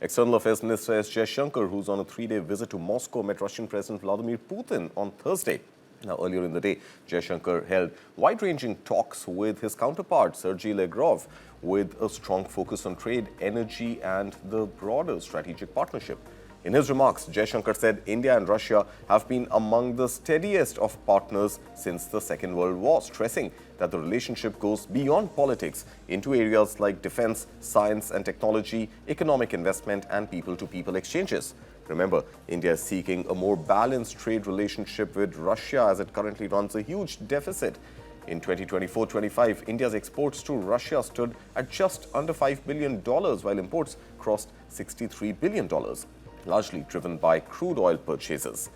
External Affairs Minister Jaishankar, who's on a three-day visit to Moscow, met Russian President Vladimir Putin on Thursday. Now, earlier in the day, Jaishankar held wide-ranging talks with his counterpart, Sergey, Lavrov, with a strong focus on trade, energy and the broader strategic partnership. In his remarks, Jaishankar said India and Russia have been among the steadiest of partners since the Second World War, stressing that the relationship goes beyond politics into areas like defense, science and technology, economic investment and people-to-people exchanges. Remember, India is seeking a more balanced trade relationship with Russia as it currently runs a huge deficit. In 2024-25, India's exports to Russia stood at just under $5 billion, while imports crossed $63 billion. Largely driven by crude oil purchases.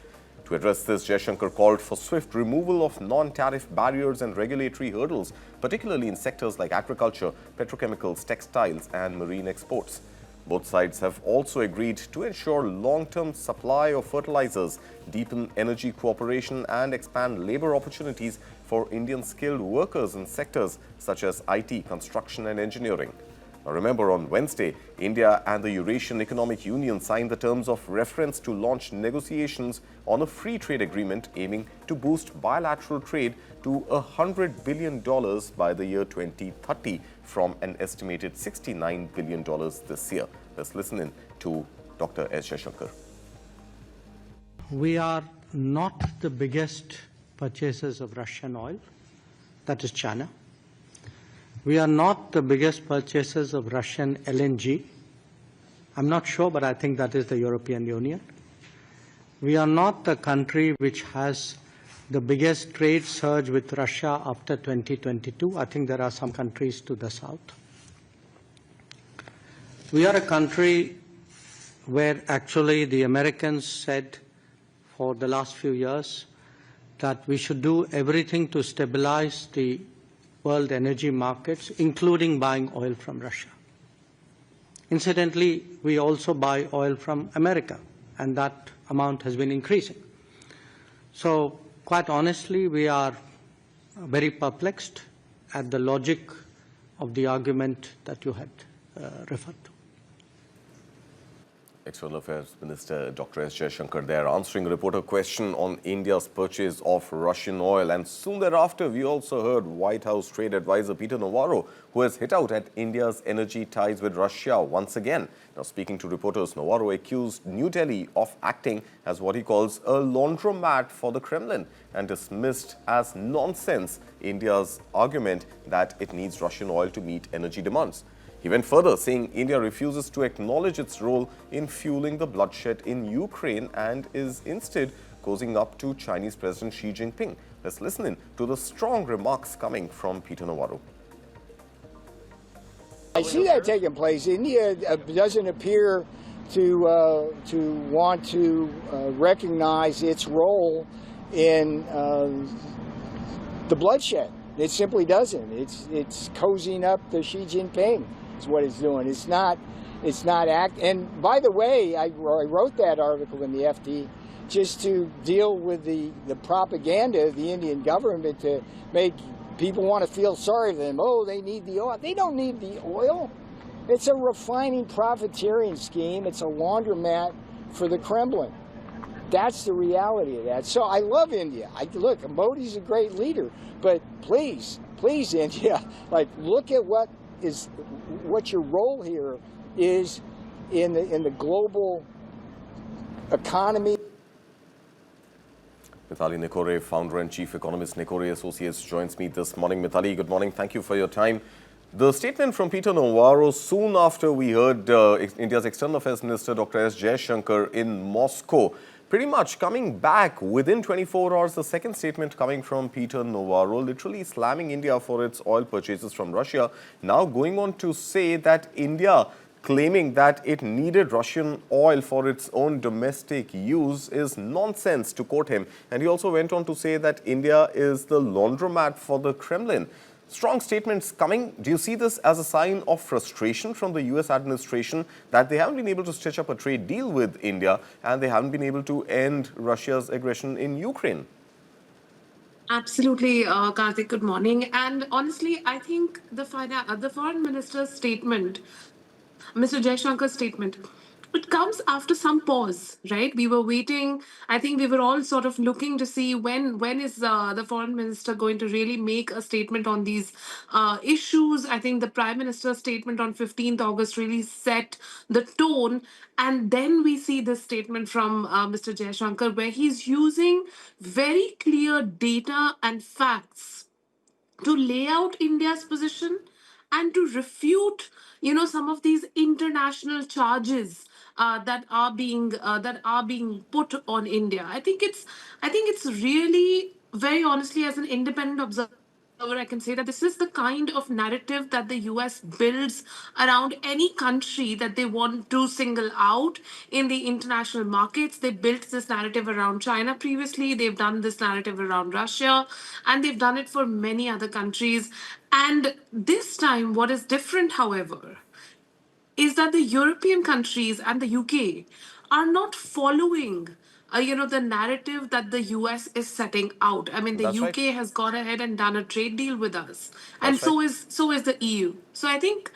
To address this, Jaishankar called for swift removal of non-tariff barriers and regulatory hurdles, particularly in sectors like agriculture, petrochemicals, textiles and marine exports. Both sides have also agreed to ensure long-term supply of fertilizers, deepen energy cooperation and expand labor opportunities for Indian skilled workers in sectors such as IT, construction and engineering. Now remember, on Wednesday, India and the Eurasian Economic Union signed the terms of reference to launch negotiations on a free trade agreement aiming to boost bilateral trade to $100 billion by the year 2030 from an estimated $69 billion this year. Let's listen in to Dr. S. Jaishankar. We are not the biggest purchasers of Russian oil, that is China. We are not the biggest purchasers of Russian LNG. I'm not sure, but I think that is the European Union. We are not the country which has the biggest trade surge with Russia after 2022. I think there are some countries to the south. We are a country where actually the Americans said for the last few years that we should do everything to stabilize the world energy markets, including buying oil from Russia. Incidentally, we also buy oil from America, and that amount has been increasing. So, quite honestly, we are very perplexed at the logic of the argument that you had referred to. External Affairs Minister Dr. S. Jaishankar there answering a reporter question on India's purchase of Russian oil. And soon thereafter, we also heard White House Trade Advisor Peter Navarro, who has hit out at India's energy ties with Russia once again. Now, speaking to reporters, Navarro accused New Delhi of acting as what he calls a laundromat for the Kremlin and dismissed as nonsense India's argument that it needs Russian oil to meet energy demands. He went further, saying India refuses to acknowledge its role in fueling the bloodshed in Ukraine and is instead cozying up to Chinese President Xi Jinping. Let's listen in to the strong remarks coming from Peter Navarro. I see that taking place. India doesn't appear to want to recognize its role in the bloodshed. It simply doesn't. It's cozying up to Xi Jinping. Is what it's doing. It's not act. And by the way, I wrote that article in the FT just to deal with the propaganda of the Indian government to make people want to feel sorry for them. Oh, they need the oil. They don't need the oil. It's a refining profiteering scheme. It's a laundromat for the Kremlin. That's the reality of that. So I love India. Look, Modi's a great leader, but please, India, look at what your role here is in the global economy. Mithali Nikore, founder and chief economist, Nikore Associates, joins me this morning. Mithali, good morning. Thank you for your time. The statement from Peter Navarro soon after we heard India's External Affairs Minister Dr. S. Jaishankar in Moscow. Pretty much coming back within 24 hours, the second statement coming from Peter Navarro, literally slamming India for its oil purchases from Russia. Now going on to say that India claiming that it needed Russian oil for its own domestic use is nonsense, to quote him. And he also went on to say that India is the laundromat for the Kremlin. Strong statements coming. Do you see this as a sign of frustration from the US administration that they haven't been able to stitch up a trade deal with India and they haven't been able to end Russia's aggression in Ukraine? Absolutely, Karthik. Good morning. And honestly, I think the foreign minister's statement, Mr. Jaishankar's statement, it comes after some pause, right? We were waiting. I think we were all sort of looking to see when is the foreign minister going to really make a statement on these issues. I think the prime minister's statement on 15th August really set the tone, and then we see this statement from Mr. Jaishankar where he's using very clear data and facts to lay out India's position and to refute, some of these international charges that are being put on India. I think it's really, very honestly, as an independent observer, I can say that this is the kind of narrative that the US builds around any country that they want to single out in the international markets. They built this narrative around China previously, they've done this narrative around Russia, and they've done it for many other countries. And this time, what is different, however, is that the European countries and the UK are not following, the narrative that the US is setting out. I mean, the That's right. UK has gone ahead and done a trade deal with us, and That's right. so is the EU. So I think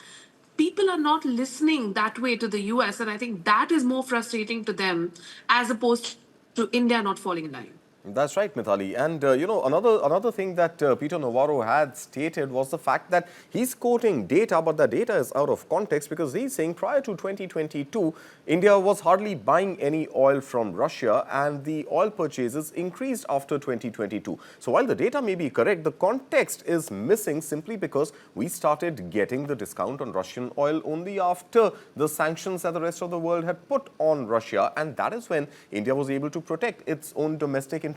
people are not listening that way to the US, and I think that is more frustrating to them as opposed to India not falling in line. That's right, Mithali. And, another thing that Peter Navarro had stated was the fact that he's quoting data, but the data is out of context because he's saying prior to 2022, India was hardly buying any oil from Russia and the oil purchases increased after 2022. So while the data may be correct, the context is missing simply because we started getting the discount on Russian oil only after the sanctions that the rest of the world had put on Russia. And that is when India was able to protect its own domestic interest.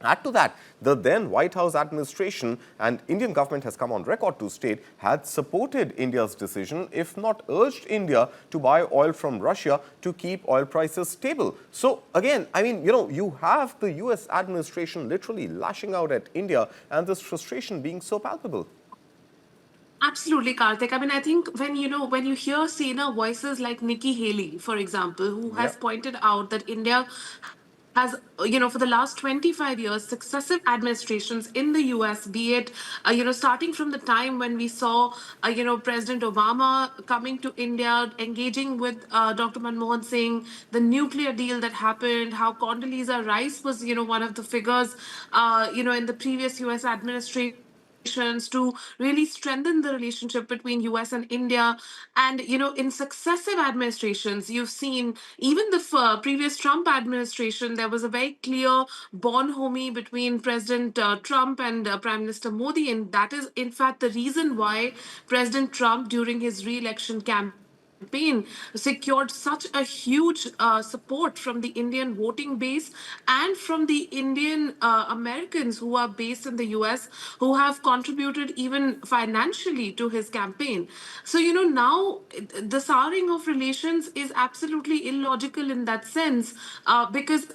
Add to that, the then White House administration and Indian government has come on record to state had supported India's decision, if not urged India to buy oil from Russia to keep oil prices stable. So again, I mean, you have the US administration literally lashing out at India and this frustration being so palpable. Absolutely, Karthik. I mean, I think when you hear senior voices like Nikki Haley, for example, who has Yep. pointed out that India has, for the last 25 years, successive administrations in the US, be it, starting from the time when we saw, President Obama coming to India, engaging with Dr. Manmohan Singh, the nuclear deal that happened, how Condoleezza Rice was, one of the figures, in the previous US administration to really strengthen the relationship between US and India. And in successive administrations, you've seen even the previous Trump administration, there was a very clear bonhomie between President Trump and Prime Minister Modi, and that is in fact the reason why President Trump, during his re-election campaign, secured such a huge support from the Indian voting base and from the Indian Americans who are based in the US, who have contributed even financially to his campaign. So, now the souring of relations is absolutely illogical in that sense, because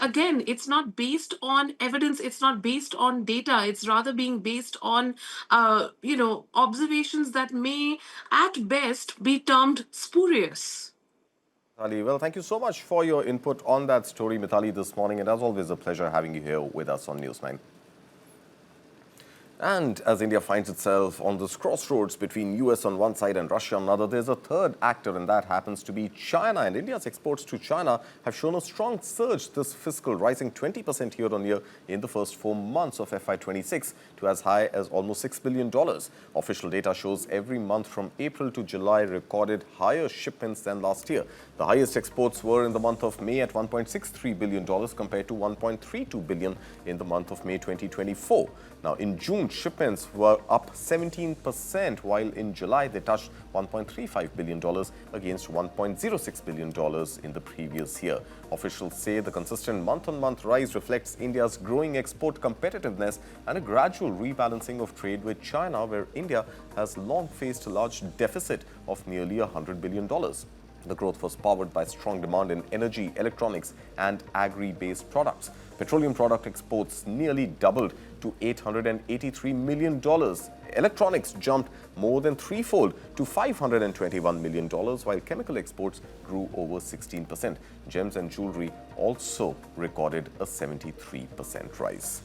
again, it's not based on evidence, it's not based on data, it's rather being based on observations that may at best be termed spurious. Mithali, well, thank you so much for your input on that story, Mithali, this morning. And as always, a pleasure having you here with us on News9. And as India finds itself on this crossroads between US on one side and Russia on another, there's a third actor, and that happens to be China. And India's exports to China have shown a strong surge this fiscal, rising 20% year-on-year in the first 4 months of FY26 to as high as almost $6 billion. Official data shows every month from April to July recorded higher shipments than last year. The highest exports were in the month of May at $1.63 billion compared to $1.32 billion in the month of May 2024. Now, in June, shipments were up 17%, while in July they touched $1.35 billion against $1.06 billion in the previous year. Officials say the consistent month-on-month rise reflects India's growing export competitiveness and a gradual rebalancing of trade with China, where India has long faced a large deficit of nearly $100 billion. The growth was powered by strong demand in energy, electronics, and agri-based products. Petroleum product exports nearly doubled to $883 million. Electronics jumped more than threefold to $521 million, while chemical exports grew over 16%. Gems and jewelry also recorded a 73% rise.